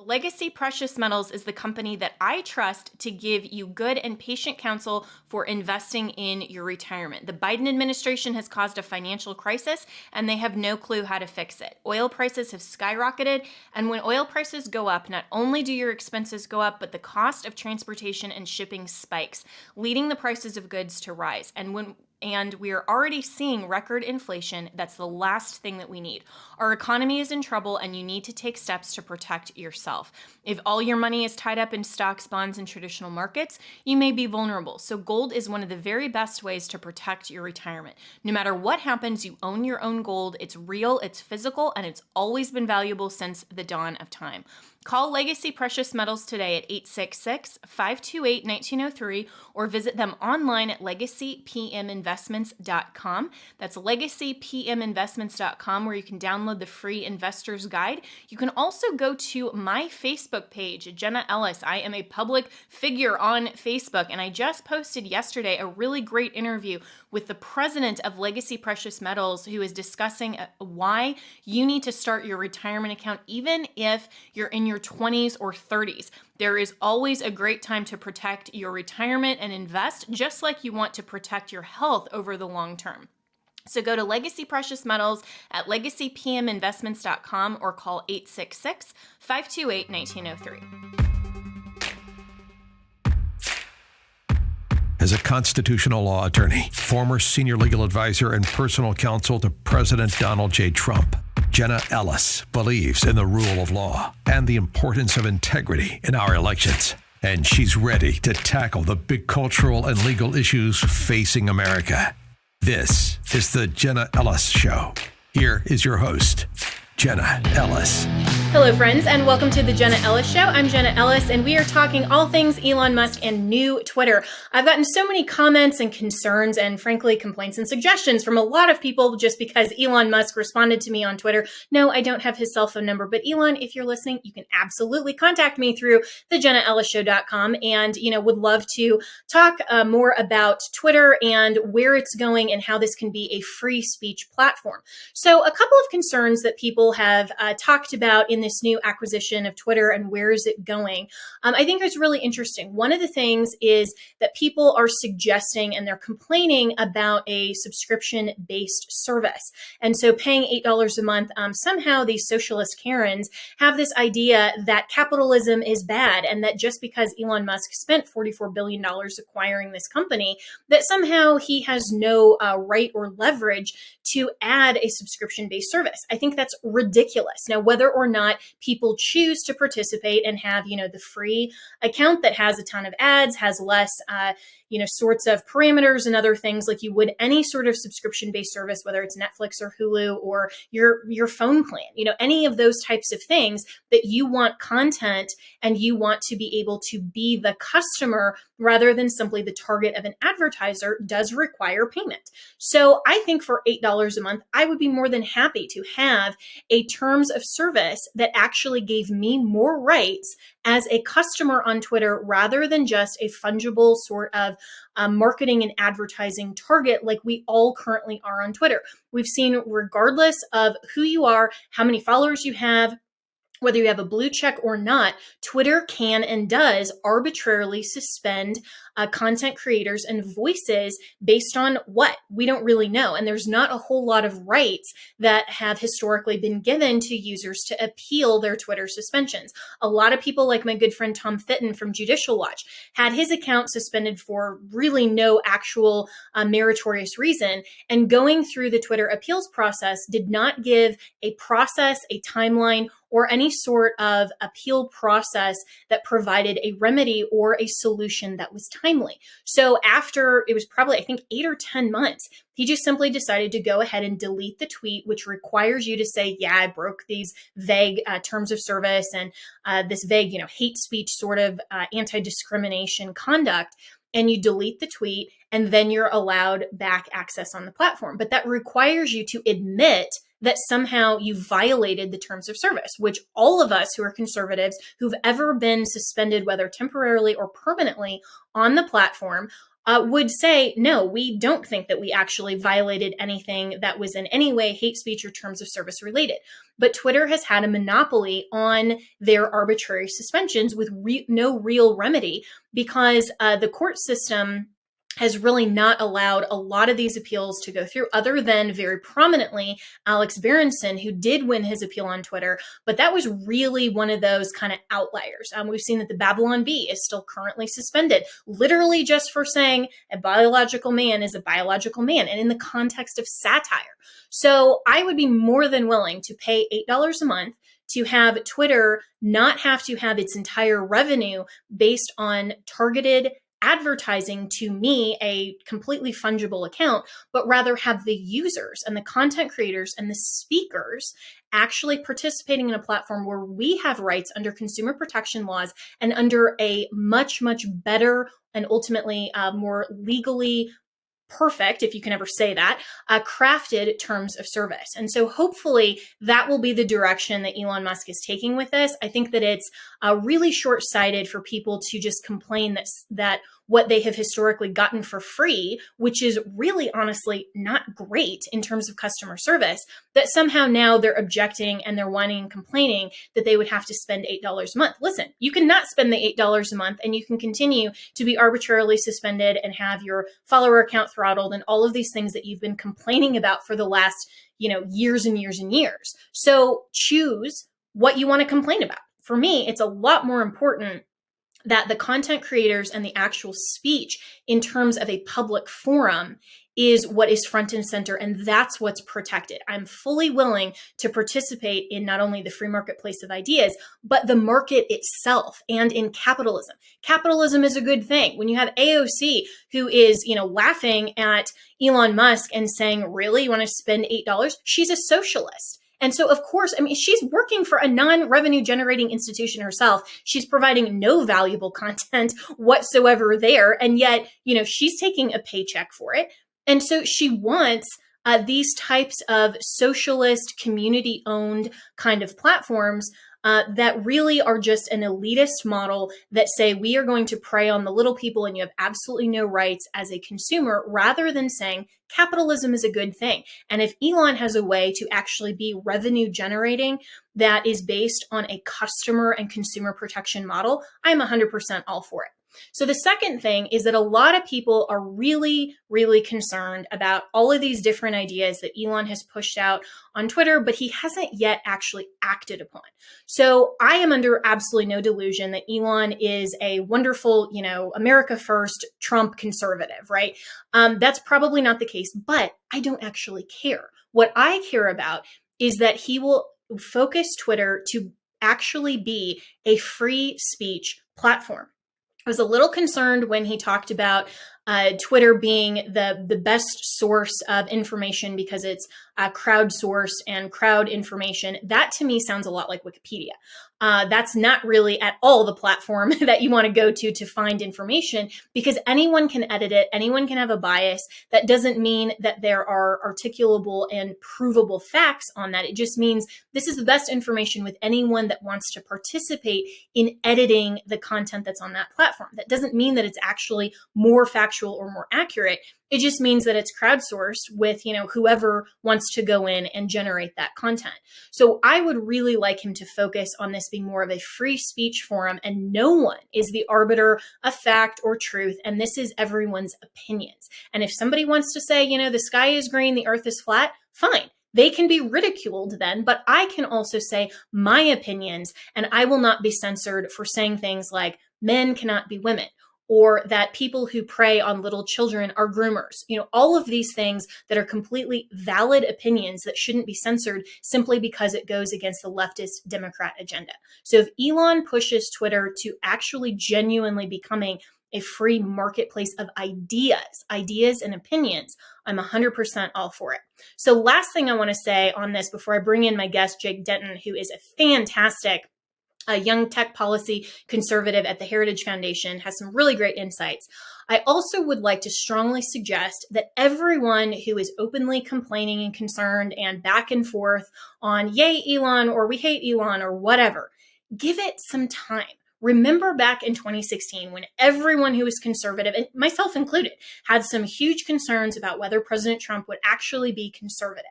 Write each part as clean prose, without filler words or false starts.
Legacy Precious Metals is the company that I trust to give you good and patient counsel for investing in your retirement. The Biden administration has caused a financial crisis and they have no clue how to fix it. Oil prices have skyrocketed, and when oil prices go up, not only do your expenses go up, but the cost of transportation and shipping spikes, leading the prices of goods to rise. And we are already seeing record inflation. That's the last thing that we need. Our economy is in trouble, and you need to take steps to protect yourself. If all your money is tied up in stocks, bonds, and traditional markets, you may be vulnerable. So gold is one of the very best ways to protect your retirement. No matter what happens, you own your own gold. It's real, it's physical, and it's always been valuable since the dawn of time. Call Legacy Precious Metals today at 866-528-1903 or visit them online at legacypminvestments.com. That's legacypminvestments.com, where you can download the free investor's guide. You can also go to my Facebook page, Jenna Ellis. I am a public figure on Facebook, and I just posted yesterday a really great interview with the president of Legacy Precious Metals, who is discussing why you need to start your retirement account even if you're in your 20s or 30s. There is always a great time to protect your retirement and invest, just like you want to protect your health over the long term. So go to Legacy Precious Metals at legacypminvestments.com or call 866-528-1903. As a constitutional law attorney, former senior legal advisor, and personal counsel to President Donald J. Trump, Jenna Ellis believes in the rule of law and the importance of integrity in our elections. And she's ready to tackle the big cultural and legal issues facing America. This is the Jenna Ellis Show. Here is your host, Jenna Ellis. Hello, friends, and welcome to the Jenna Ellis Show. I'm Jenna Ellis, and we are talking all things Elon Musk and new Twitter. I've gotten so many comments and concerns and, frankly, complaints and suggestions from a lot of people just because Elon Musk responded to me on Twitter. No, I don't have his cell phone number, but Elon, if you're listening, you can absolutely contact me through thejennaellisshow.com, and, would love to talk more about Twitter and where it's going and how this can be a free speech platform. So a couple of concerns that people have talked about in this new acquisition of Twitter and where is it going. I think it's really interesting. One of the things is that people are suggesting and they're complaining about a subscription-based service. And so paying $8 a month, somehow these socialist Karens have this idea that capitalism is bad and that just because Elon Musk spent $44 billion acquiring this company, that somehow he has no right or leverage to add a subscription-based service. I think that's ridiculous. Now, whether or not people choose to participate and have, the free account that has a ton of ads, has less, sorts of parameters and other things like you would any sort of subscription-based service, whether it's Netflix or Hulu or your phone plan, any of those types of things that you want content and you want to be able to be the customer rather than simply the target of an advertiser does require payment. So I think for $8 a month, I would be more than happy to have a terms of service that actually gave me more rights as a customer on Twitter rather than just a fungible sort of marketing and advertising target like we all currently are on Twitter. We've seen, regardless of who you are, how many followers you have, whether you have a blue check or not, Twitter can and does arbitrarily suspend content creators and voices based on what? We don't really know. And there's not a whole lot of rights that have historically been given to users to appeal their Twitter suspensions. A lot of people, like my good friend Tom Fitton from Judicial Watch, had his account suspended for really no actual meritorious reason. And going through the Twitter appeals process did not give a process, a timeline, or any sort of appeal process that provided a remedy or a solution that was timely. So after, it was probably, I think, 8 or 10 months, he just simply decided to go ahead and delete the tweet, which requires you to say, yeah, I broke these vague terms of service and this vague, hate speech sort of anti-discrimination conduct. And you delete the tweet, and then you're allowed back access on the platform. But that requires you to admit that somehow you violated the terms of service, which all of us who are conservatives who've ever been suspended, whether temporarily or permanently on the platform, would say, no, we don't think that we actually violated anything that was in any way hate speech or terms of service related. But Twitter has had a monopoly on their arbitrary suspensions with no real remedy, because the court system has really not allowed a lot of these appeals to go through, other than very prominently Alex Berenson, who did win his appeal on Twitter. But that was really one of those kind of outliers. We've seen that the Babylon Bee is still currently suspended, literally just for saying a biological man is a biological man, and in the context of satire. So I would be more than willing to pay $8 a month to have Twitter not have to have its entire revenue based on targeted advertising to me, a completely fungible account, but rather have the users and the content creators and the speakers actually participating in a platform where we have rights under consumer protection laws and under a much, much better and ultimately more legally perfect, if you can ever say that, crafted terms of service. And so hopefully that will be the direction that Elon Musk is taking with this. I think that it's really short-sighted for people to just complain that what they have historically gotten for free, which is really honestly not great in terms of customer service, that somehow now they're objecting and they're whining and complaining that they would have to spend $8 a month. Listen, you can not spend the $8 a month and you can continue to be arbitrarily suspended and have your follower account throttled and all of these things that you've been complaining about for the last, years and years and years. So choose what you want to complain about. For me, it's a lot more important that the content creators and the actual speech in terms of a public forum is what is front and center, and that's what's protected. I'm fully willing to participate in not only the free marketplace of ideas, but the market itself and in capitalism. Capitalism is a good thing. When you have AOC who is, laughing at Elon Musk and saying, really, you want to spend $8? She's a socialist. And so, of course, she's working for a non-revenue generating institution herself. She's providing no valuable content whatsoever there. And yet, she's taking a paycheck for it. And so she wants these types of socialist, community-owned kind of platforms that really are just an elitist model that say we are going to prey on the little people and you have absolutely no rights as a consumer, rather than saying capitalism is a good thing. And if Elon has a way to actually be revenue generating that is based on a customer and consumer protection model, I'm 100% all for it. So the second thing is that a lot of people are really, really concerned about all of these different ideas that Elon has pushed out on Twitter, but he hasn't yet actually acted upon. So I am under absolutely no delusion that Elon is a wonderful, America first Trump conservative, right? That's probably not the case, but I don't actually care. What I care about is that he will focus Twitter to actually be a free speech platform. I was a little concerned when he talked about Twitter being the best source of information because it's crowdsourced and crowd information. That to me sounds a lot like Wikipedia. That's not really at all the platform that you want to go to find information, because anyone can edit it. Anyone can have a bias. That doesn't mean that there are articulable and provable facts on that. It just means this is the best information with anyone that wants to participate in editing the content that's on that platform. That doesn't mean that it's actually more factual or more accurate. It just means that it's crowdsourced with, whoever wants to go in and generate that content. So I would really like him to focus on this being more of a free speech forum, and no one is the arbiter of fact or truth. And this is everyone's opinions. And if somebody wants to say, the sky is green, the earth is flat, fine. They can be ridiculed then, but I can also say my opinions, and I will not be censored for saying things like men cannot be women, or that people who prey on little children are groomers. All of these things that are completely valid opinions that shouldn't be censored simply because it goes against the leftist Democrat agenda. So if Elon pushes Twitter to actually genuinely becoming a free marketplace of ideas and opinions, I'm 100% all for it. So last thing I want to say on this before I bring in my guest, Jake Denton, who is a fantastic a young tech policy conservative at the Heritage Foundation, has some really great insights. I also would like to strongly suggest that everyone who is openly complaining and concerned and back and forth on yay Elon or we hate Elon or whatever, give it some time. Remember back in 2016 when everyone who was conservative, and myself included, had some huge concerns about whether President Trump would actually be conservative.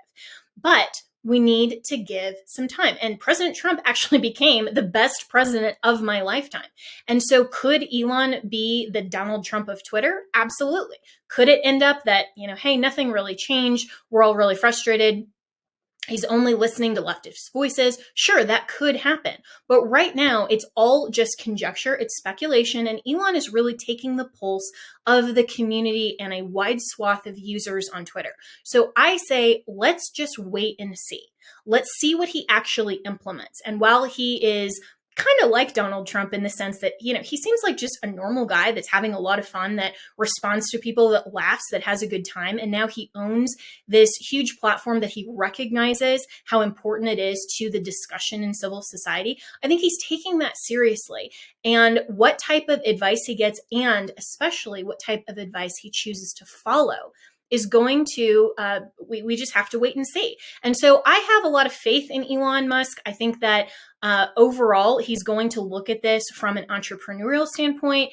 But we need to give some time. And President Trump actually became the best president of my lifetime. And so could Elon be the Donald Trump of Twitter? Absolutely. Could it end up that, hey, nothing really changed. We're all really frustrated. He's only listening to leftist voices. Sure, that could happen. But right now, it's all just conjecture. It's speculation. And Elon is really taking the pulse of the community and a wide swath of users on Twitter. So I say, let's just wait and see. Let's see what he actually implements. And while he is kind of like Donald Trump in the sense that, he seems like just a normal guy that's having a lot of fun, that responds to people, that laughs, that has a good time. And now he owns this huge platform that he recognizes how important it is to the discussion in civil society. I think he's taking that seriously. And what type of advice he gets, and especially what type of advice he chooses to follow, is going to, we just have to wait and see. And so I have a lot of faith in Elon Musk. I think that overall, he's going to look at this from an entrepreneurial standpoint,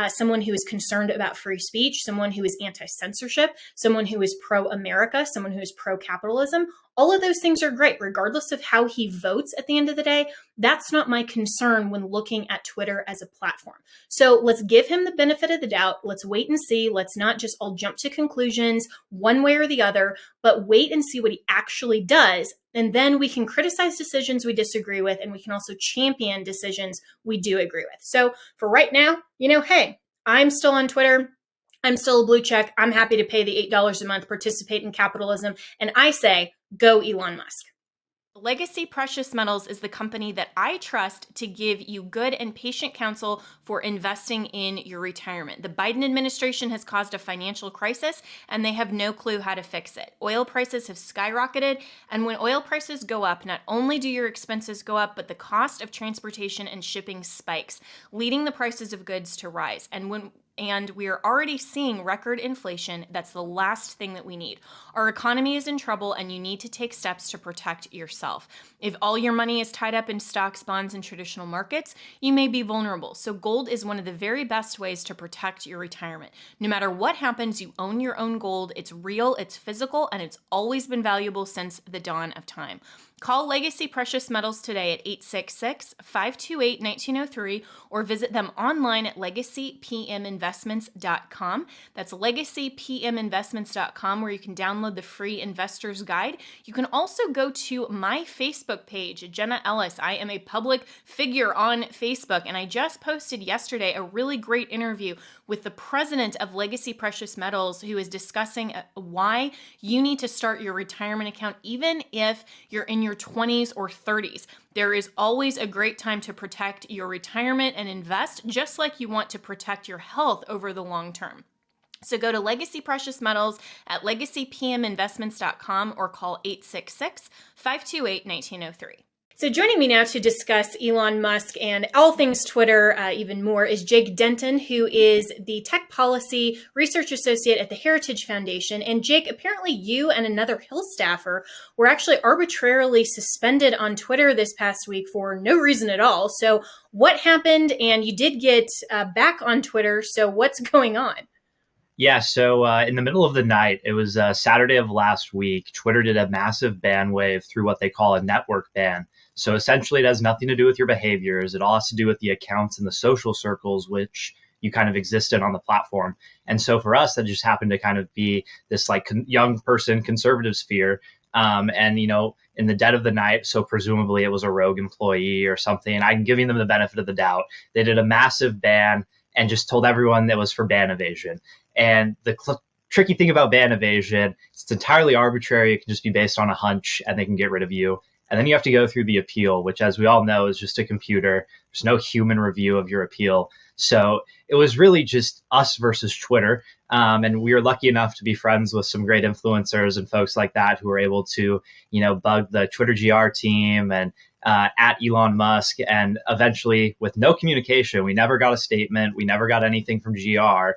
someone who is concerned about free speech, someone who is anti-censorship, someone who is pro-America, someone who is pro-capitalism. All of those things are great, regardless of how he votes at the end of the day. That's not my concern when looking at Twitter as a platform. So let's give him the benefit of the doubt. Let's wait and see. Let's not just all jump to conclusions one way or the other, but wait and see what he actually does. And then we can criticize decisions we disagree with, and we can also champion decisions we do agree with. So for right now, hey, I'm still on Twitter. I'm still a blue check. I'm happy to pay the $8 a month, participate in capitalism. And I say, go Elon Musk. Legacy Precious Metals is the company that I trust to give you good and patient counsel for investing in your retirement. The Biden administration has caused a financial crisis, and they have no clue how to fix it. Oil prices have skyrocketed, and when oil prices go up, not only do your expenses go up, but the cost of transportation and shipping spikes, leading the prices of goods to rise. And we are already seeing record inflation. That's the last thing that we need. Our economy is in trouble, and you need to take steps to protect yourself. If all your money is tied up in stocks, bonds, and traditional markets, you may be vulnerable. So gold is one of the very best ways to protect your retirement. No matter what happens, you own your own gold. It's real, it's physical, and it's always been valuable since the dawn of time. Call Legacy Precious Metals today at 866-528-1903 or visit them online at legacypminvestments.com. That's legacypminvestments.com, where you can download the free investor's guide. You can also go to my Facebook page, Jenna Ellis. I am a public figure on Facebook, and I just posted yesterday a really great interview with the president of Legacy Precious Metals, who is discussing why you need to start your retirement account even if you're in your 20s or 30s. There is always a great time to protect your retirement and invest, just like you want to protect your health over the long term. So go to Legacy Precious Metals at legacypminvestments.com or call 866-528-1903. So joining me now to discuss Elon Musk and all things Twitter even more is Jake Denton, who is the Tech Policy Research Associate at the Heritage Foundation. And Jake, apparently you and another Hill staffer were actually arbitrarily suspended on Twitter this past week for no reason at all. So what happened? And you did get back on Twitter. So what's going on? Yeah, so in the middle of the night, it was Saturday of last week, Twitter did a massive ban wave through what they call a network ban. So essentially, it has nothing to do with your behaviors. It all has to do with the accounts and the social circles which you kind of exist in on the platform. And so for us, that just happened to kind of be this young person conservative sphere. And, in the dead of the night, so presumably it was a rogue employee or something. I'm giving them the benefit of the doubt. They did a massive ban and just told everyone that was for ban evasion. And the tricky thing about ban evasion, it's entirely arbitrary. It can just be based on a hunch and they can get rid of you. And then you have to go through the appeal, which, as we all know, is just a computer. There's no human review of your appeal. So it was really just us versus Twitter. And we were lucky enough to be friends with some great influencers and folks like that who were able to, bug the Twitter GR team and at Elon Musk. And eventually, with no communication, we never got a statement. We never got anything from GR.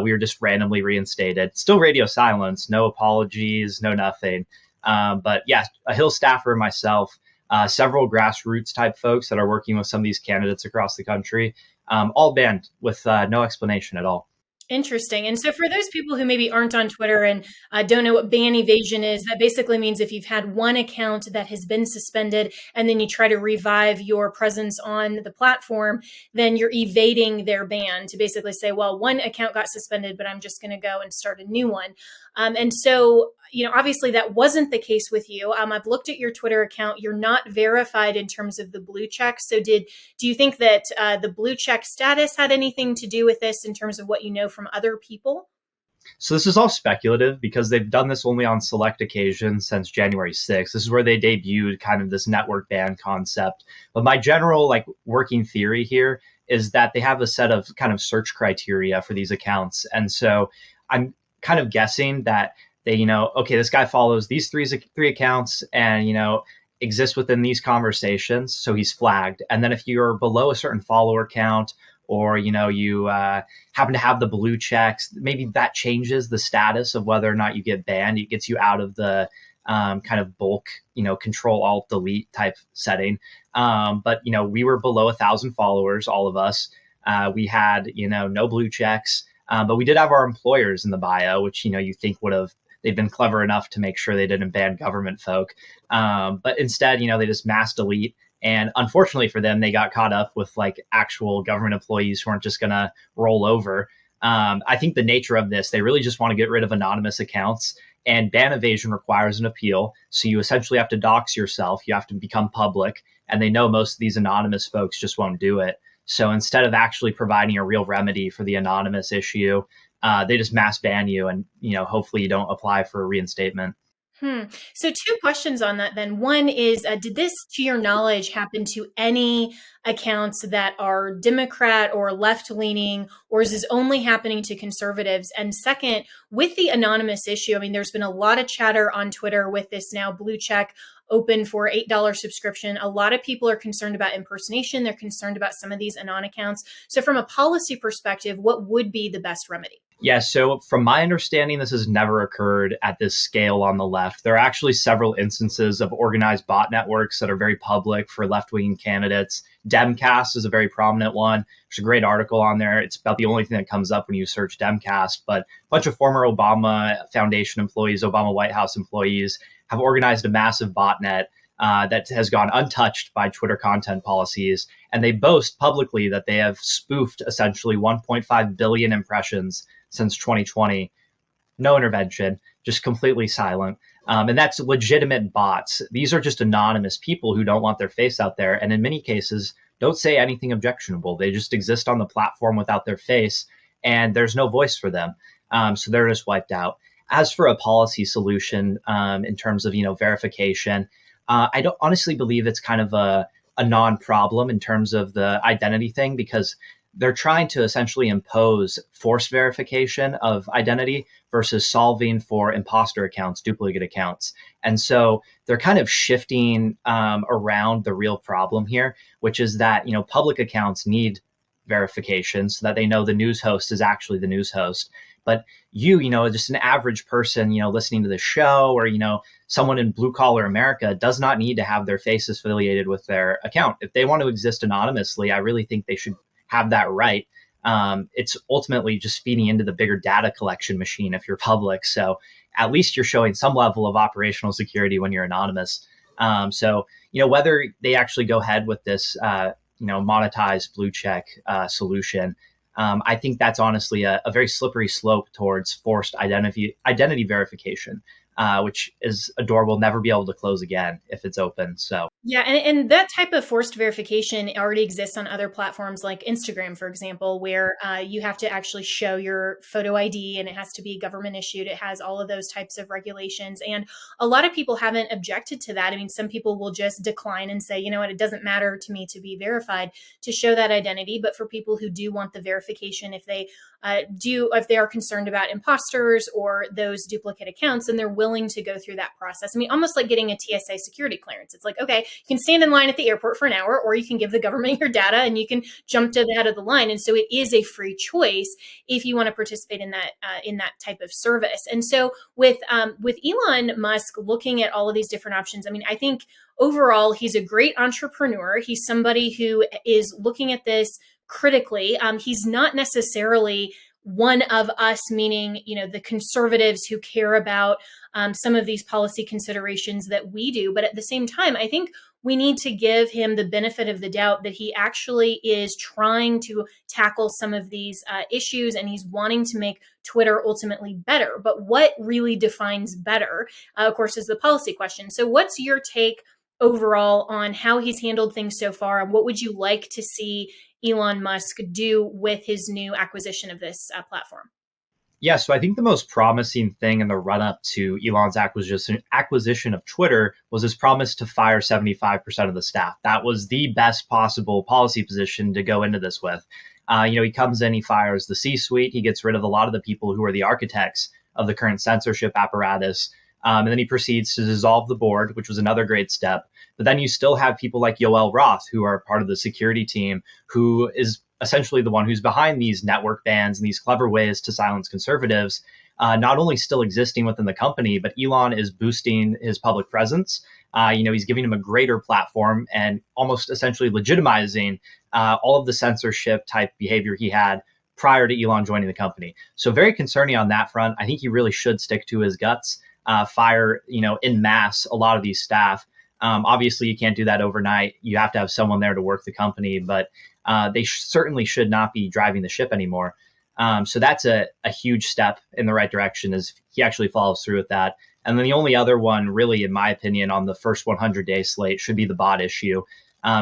We were just randomly reinstated. Still radio silence, no apologies, no nothing. But yeah, a Hill staffer myself, several grassroots type folks that are working with some of these candidates across the country, all banned with no explanation at all. Interesting. And so, for those people who maybe aren't on Twitter and don't know what ban evasion is, that basically means if you've had one account that has been suspended and then you try to revive your presence on the platform, then you're evading their ban to basically say, well, one account got suspended, but I'm just going to go and start a new one. And so, obviously that wasn't the case with you. I've looked at your Twitter account. You're not verified in terms of the blue check. So do you think that the blue check status had anything to do with this in terms of what you know from other people? So this is all speculative because they've done this only on select occasions since January 6th. This is where they debuted kind of this network ban concept. But my general working theory here is that they have a set of kind of search criteria for these accounts. And so I'm kind of guessing that they, okay, this guy follows these three accounts and, exists within these conversations. So he's flagged. And then if you're below a certain follower count, or you happen to have the blue checks, maybe that changes the status of whether or not you get banned. It gets you out of the kind of bulk, control alt delete type setting. But we were below 1,000 followers, all of us. We had no blue checks, but we did have our employers in the bio, which you think they've been clever enough to make sure they didn't ban government folk. But instead, they just mass delete. And unfortunately for them, they got caught up with actual government employees who aren't just going to roll over. I think the nature of this, they really just want to get rid of anonymous accounts, and ban evasion requires an appeal. So you essentially have to dox yourself. You have to become public, and they know most of these anonymous folks just won't do it. So instead of actually providing a real remedy for the anonymous issue, they just mass ban you, and hopefully you don't apply for a reinstatement. So two questions on that then. One is, did this, to your knowledge, happen to any accounts that are Democrat or left-leaning, or is this only happening to conservatives? And second, with the anonymous issue, there's been a lot of chatter on Twitter with this now blue check open for $8 subscription. A lot of people are concerned about impersonation. They're concerned about some of these anon accounts. So from a policy perspective, what would be the best remedy? Yeah, so from my understanding, this has never occurred at this scale on the left. There are actually several instances of organized bot networks that are very public for left-wing candidates. Demcast is a very prominent one. There's a great article on there. It's about the only thing that comes up when you search Demcast, but a bunch of former Obama Foundation employees, Obama White House employees have organized a massive botnet that has gone untouched by Twitter content policies. And they boast publicly that they have spoofed essentially 1.5 billion impressions since 2020. No intervention, just completely silent. And that's legitimate bots. These are just anonymous people who don't want their face out there. And in many cases, don't say anything objectionable. They just exist on the platform without their face, and there's no voice for them. So they're just wiped out. As for a policy solution in terms of verification, I don't honestly believe it's kind of a non-problem in terms of the identity thing, because they're trying to essentially impose forced verification of identity versus solving for imposter accounts, duplicate accounts. And so they're kind of shifting around the real problem here, which is that, public accounts need verification so that they know the news host is actually the news host. But just an average person, listening to the show, or, someone in blue collar America does not need to have their face affiliated with their account. If they want to exist anonymously, I really think they should have that right. It's ultimately just feeding into the bigger data collection machine if you're public. So at least you're showing some level of operational security when you're anonymous. So whether they actually go ahead with this, monetized blue check solution, I think that's honestly a very slippery slope towards forced identity verification, which is a door we'll never be able to close again if it's open. So yeah, and that type of forced verification already exists on other platforms like Instagram, for example, where you have to actually show your photo ID and it has to be government issued. It has all of those types of regulations. And a lot of people haven't objected to that. Some people will just decline and say, you know what, it doesn't matter to me to be verified to show that identity. But for people who do want the verification, if they are concerned about imposters or those duplicate accounts, and they're willing to go through that process. Almost like getting a TSA security clearance. It's like, okay, you can stand in line at the airport for an hour, or you can give the government your data and you can jump to the head of the line. And so it is a free choice if you want to participate in that type of service. And so with Elon Musk looking at all of these different options, I think overall, he's a great entrepreneur. He's somebody who is looking at this critically. He's not necessarily one of us, meaning, the conservatives who care about some of these policy considerations that we do. But at the same time, I think we need to give him the benefit of the doubt that he actually is trying to tackle some of these issues, and he's wanting to make Twitter ultimately better. But what really defines better, of course, is the policy question. So what's your take overall on how he's handled things so far, and what would you like to see Elon Musk do with his new acquisition of this platform? Yeah, so I think the most promising thing in the run up to Elon's acquisition of Twitter was his promise to fire 75% of the staff. That was the best possible policy position to go into this with. He comes in, he fires the C-suite, he gets rid of a lot of the people who are the architects of the current censorship apparatus. And then he proceeds to dissolve the board, which was another great step. But then you still have people like Yoel Roth, who are part of the security team, who is essentially the one who's behind these network bans and these clever ways to silence conservatives, not only still existing within the company, but Elon is boosting his public presence. He's giving him a greater platform and almost essentially legitimizing all of the censorship type behavior he had prior to Elon joining the company. So very concerning on that front. I think he really should stick to his guts, fire, en masse a lot of these staff. Obviously, you can't do that overnight. You have to have someone there to work the company, but they certainly should not be driving the ship anymore. So that's a huge step in the right direction as he actually follows through with that. And then the only other one, really, in my opinion, on the first 100-day slate should be the bot issue,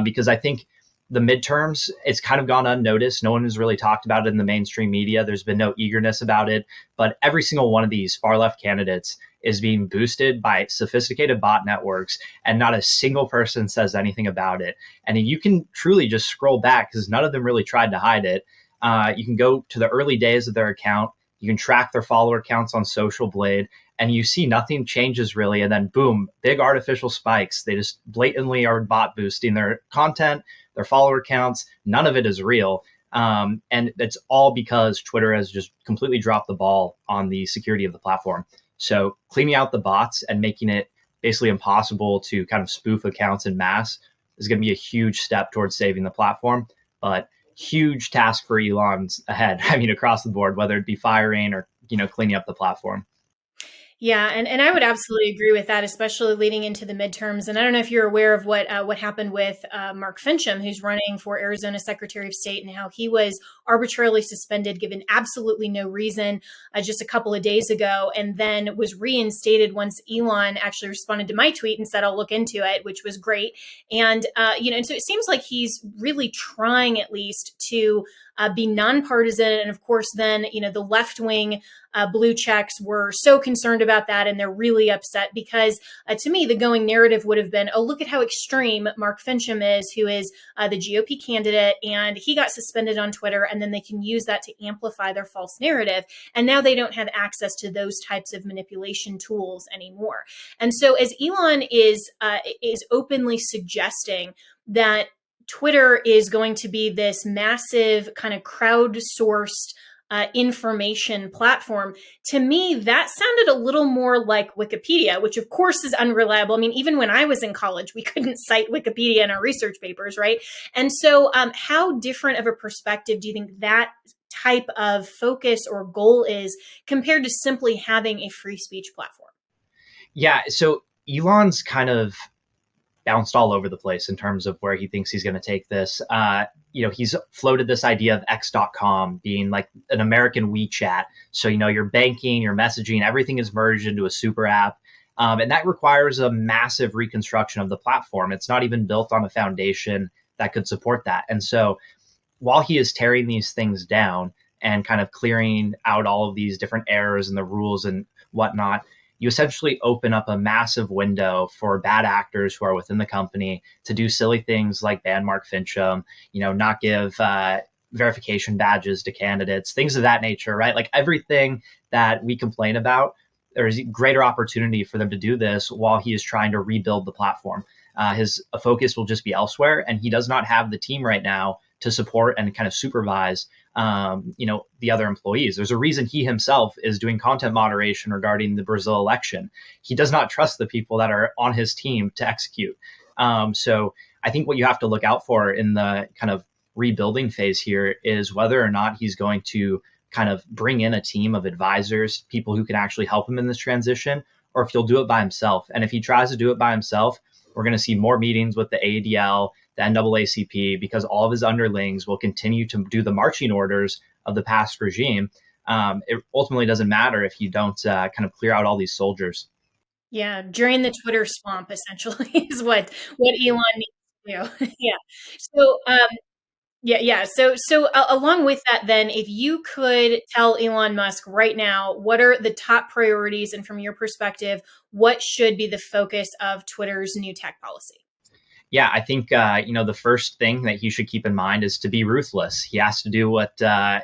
because I think the midterms, it's kind of gone unnoticed. No one has really talked about it in the mainstream media. There's been no eagerness about it. But every single one of these far left candidates is being boosted by sophisticated bot networks, and not a single person says anything about it. And you can truly just scroll back because none of them really tried to hide it. You can go to the early days of their account. You can track their follower counts on Social Blade, and you see nothing changes really. And then boom, big artificial spikes. They just blatantly are bot boosting their content, their follower counts. None of it is real. And it's all because Twitter has just completely dropped the ball on the security of the platform. So cleaning out the bots and making it basically impossible to kind of spoof accounts en masse is going to be a huge step towards saving the platform, but huge task for Elon's ahead. I mean, across the board, whether it be firing or, cleaning up the platform. Yeah, and I would absolutely agree with that, especially leading into the midterms. And I don't know if you're aware of what happened with Mark Finchem, who's running for Arizona Secretary of State, and how he was arbitrarily suspended, given absolutely no reason, just a couple of days ago, and then was reinstated once Elon actually responded to my tweet and said, "I'll look into it," which was great. And and so it seems like he's really trying, at least, to be nonpartisan. And of course, then, the left wing blue checks were so concerned about that. And they're really upset because to me, the going narrative would have been, oh, look at how extreme Mark Finchem is, who is the GOP candidate. And he got suspended on Twitter. And then they can use that to amplify their false narrative. And now they don't have access to those types of manipulation tools anymore. And so as Elon is openly suggesting that Twitter is going to be this massive kind of crowdsourced information platform, to me, that sounded a little more like Wikipedia, which of course is unreliable. I mean, even when I was in college, we couldn't cite Wikipedia in our research papers, right? And so how different of a perspective do you think that type of focus or goal is compared to simply having a free speech platform? Yeah, so Elon's kind of bounced all over the place in terms of where he thinks he's going to take this. He's floated this idea of X.com being like an American WeChat. So, your banking, your messaging, everything is merged into a super app. And that requires a massive reconstruction of the platform. It's not even built on a foundation that could support that. And so while he is tearing these things down and kind of clearing out all of these different errors and the rules and whatnot, you essentially open up a massive window for bad actors who are within the company to do silly things like ban Mark Finchem, not give verification badges to candidates, things of that nature, right? Like everything that we complain about, there's greater opportunity for them to do this while he is trying to rebuild the platform. His focus will just be elsewhere, and he does not have the team right now to support and kind of supervise the other employees. There's a reason he himself is doing content moderation regarding the Brazil election. He does not trust the people that are on his team to execute. So I think what you have to look out for in the kind of rebuilding phase here is whether or not he's going to kind of bring in a team of advisors, people who can actually help him in this transition, or if he'll do it by himself. And if he tries to do it by himself, we're going to see more meetings with the ADL, the NAACP, because all of his underlings will continue to do the marching orders of the past regime. It ultimately doesn't matter if you don't kind of clear out all these soldiers. Yeah, drain the Twitter swamp essentially is what Elon needs to do. Yeah. So, yeah. So along with that, then, if you could tell Elon Musk right now, what are the top priorities, and from your perspective, what should be the focus of Twitter's new tech policy? Yeah, I think the first thing that he should keep in mind is to be ruthless. He has to do what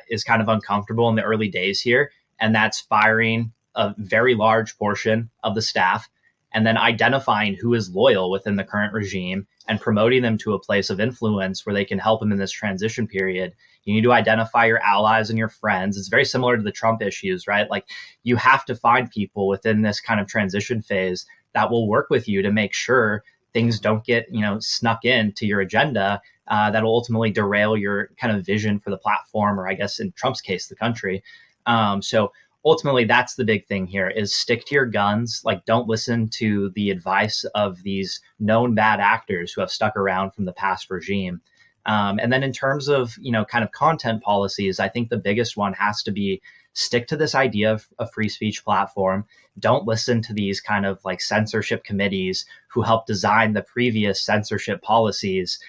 is kind of uncomfortable in the early days here, and that's firing a very large portion of the staff, and then identifying who is loyal within the current regime and promoting them to a place of influence where they can help him in this transition period. You need to identify your allies and your friends. It's very similar to the Trump issues, right? Like, you have to find people within this kind of transition phase that will work with you to make sure things don't get snuck into your agenda that'll ultimately derail your kind of vision for the platform, or I guess in Trump's case, the country. So ultimately, that's the big thing here: is stick to your guns. Like, don't listen to the advice of these known bad actors who have stuck around from the past regime. And then in terms of kind of content policies, I think the biggest one has to be stick to this idea of a free speech platform. Don't listen to these kind of like censorship committees who helped design the previous censorship policies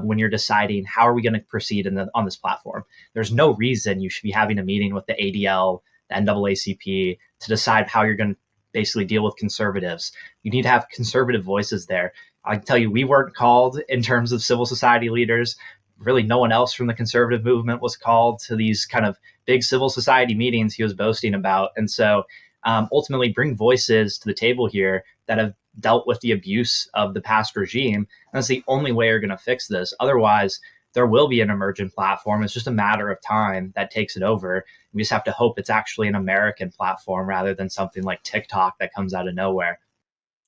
when you're deciding how are we going to proceed on this platform. There's no reason you should be having a meeting with the ADL, the NAACP, to decide how you're going to basically deal with conservatives. You need to have conservative voices there. I can tell you, we weren't called in terms of civil society leaders. Really, no one else from the conservative movement was called to these kind of big civil society meetings he was boasting about. And so ultimately bring voices to the table here that have dealt with the abuse of the past regime. And that's the only way you're going to fix this. Otherwise, there will be an emergent platform. It's just a matter of time that takes it over. We just have to hope it's actually an American platform rather than something like TikTok that comes out of nowhere.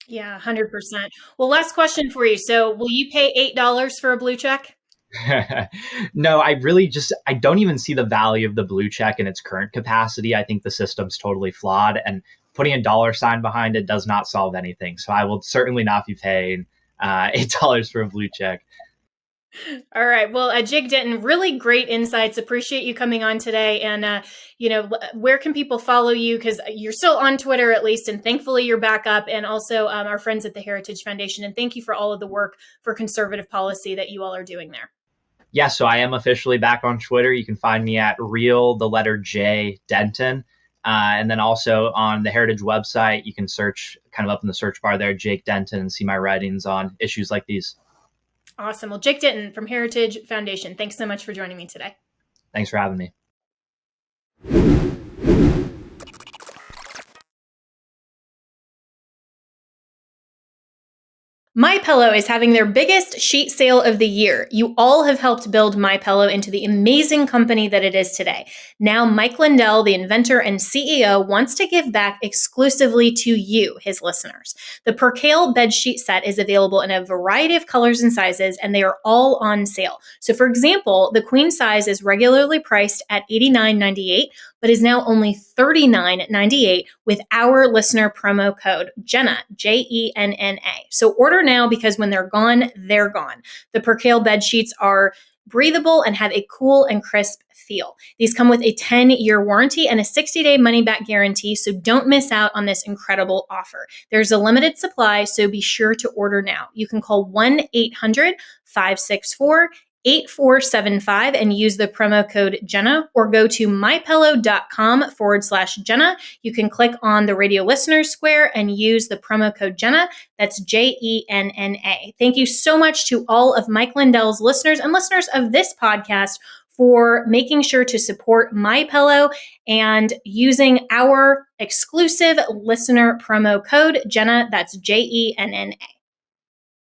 Yeah, 100%. Well, last question for you. So, will you pay $8 for a blue check? No, I don't even see the value of the blue check in its current capacity. I think the system's totally flawed, and putting a dollar sign behind it does not solve anything. So I will certainly not be paying $8 for a blue check. All right. Well, Jake Denton, really great insights. Appreciate you coming on today. And, where can people follow you? Because you're still on Twitter, at least, and thankfully you're back up. And also our friends at the Heritage Foundation. And thank you for all of the work for conservative policy that you all are doing there. Yeah, so I am officially back on Twitter. You can find me at the letter J, Denton. And then also on the Heritage website, you can search kind of up in the search bar there, Jake Denton, and see my writings on issues like these. Awesome. Well, Jake Denton from Heritage Foundation, thanks so much for joining me today. Thanks for having me. MyPillow is having their biggest sheet sale of the year. You all have helped build MyPillow into the amazing company that it is today. Now, Mike Lindell, the inventor and CEO, wants to give back exclusively to you, his listeners. The Percale bed sheet set is available in a variety of colors and sizes, and they are all on sale. So, for example, the queen size is regularly priced at $89.98, but is now only $39.98 with our listener promo code Jenna, Jenna. So order now, because when they're gone, they're gone. The Percale bed sheets are breathable and have a cool and crisp feel. These come with a 10-year warranty and a 60-day money-back guarantee, so don't miss out on this incredible offer. There's a limited supply, so be sure to order now. You can call 1-800-564-8475 and use the promo code Jenna, or go to mypillow.com/Jenna. You can click on the radio listeners square and use the promo code Jenna. That's Jenna. Thank you so much to all of Mike Lindell's listeners and listeners of this podcast for making sure to support MyPillow and using our exclusive listener promo code Jenna. That's Jenna.